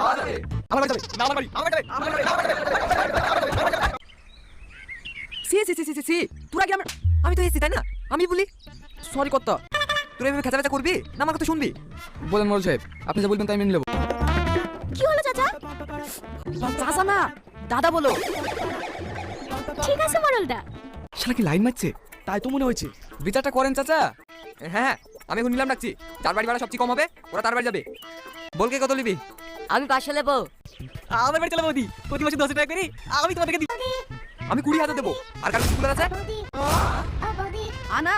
আমার বাড়ি যাবে না, আমার বাড়ি, আমার বাড়ি, আমার বাড়ি, আমার বাড়ি। সি সি সি সি সি তোরা কি আমি তো এসেছি তাই না? আমি বলি সরি কর্তা। তোরা এভাবে খেচা করবি না আমার কথা শুনবি? বলেন মোড়ল সাহেব, আপনি যা বলবেন তাই মেনে নেব। কি হলো চাচা? চাচা না, দাদা বলো। ঠিক আছে মোড়লদা। শালা কি লাইন মারছে? তাই তো মনে হয়েছে। বিচারটা করেন চাচা। হ্যাঁ, আমি এখন নিলাম রাখছি। যার বাড়ি ভাড়া সবচেয়ে কম হবে ওরা তার বাড়ি যাবে। বল কে কত নিবি? আমি 500 নেবো। আমার বাড়ি চলে বৌদি, প্রতি মাসে 10 টাকা করি, আমি তোমাদেরকে দিই। আমি 20,000 দেবো। আর কার স্কুল আছে? আনা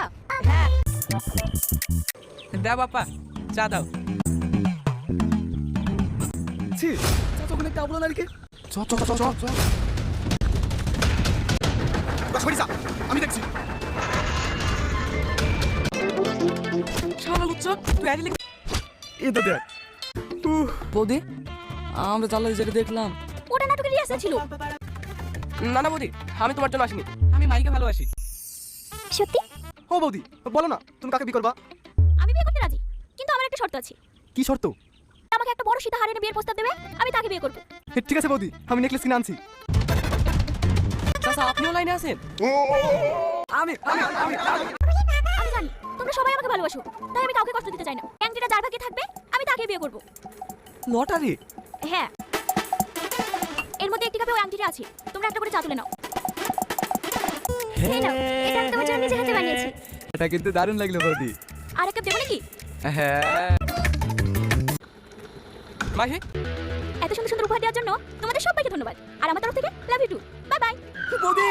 দাও বাপ্পা, চা দাও। ছি, চাচা ওখানে একটা আবলা নারীকে। চ চ চ চ চ। সরি স্যার, আমি দেখছি। শালা লুচ্চা, তুই আইডি লিখ। এটা দেখ। বৌদি, আমরা জানলা জায়গা দেখলাম। ওটা নাটকের রিহার্সাল ছিল। না না বৌদি, আমি তোমার জন্য আসিনি। আমি মাইকে ভালোবাসি। সত্যি? ও বৌদি, বলো না তুমি কাকে বিয়ে করবা? আমি বিয়ে করতে রাজি, কিন্তু আমার একটা শর্ত আছে। কি শর্ত? আমাকে একটা বড় সীতাহার এনে বিয়ের প্রস্তাব দেবে, আমি তাকে বিয়ে করব। ঠিক আছে বৌদি, আমি নেকলেস কিনে আনছি। চাচা আপনিও লাইনে আছেন? আমি আমি আমি আমি জানি তোমরা সবাই আমাকে ভালোবাসো, তাই আমি কাউকে কষ্ট দিতে চাই না। অ্যাংটিটা যার ভাগ্যে থাকবে আমি তাকে বিয়ে করব। লটারি? হ্যাঁ, এর মধ্যে একটি কাপে ওই আংটিটা আছে। তোমরা একটা করে চা তুলে নাও। এই নাও, এটা আমি তোমার জন্য নিজে হাতে বানিয়েছি। এটা কিন্তু দারুণ লাগলো বৌদি। আর এক কাপ দেবো নাকি? হ্যাঁ মাহি, এত সুন্দর সুন্দর উপহার দেওয়ার জন্য তোমাদের সবাইকে ধন্যবাদ। আর আমার তরফ থেকে love you too. Bye bye. বৌদি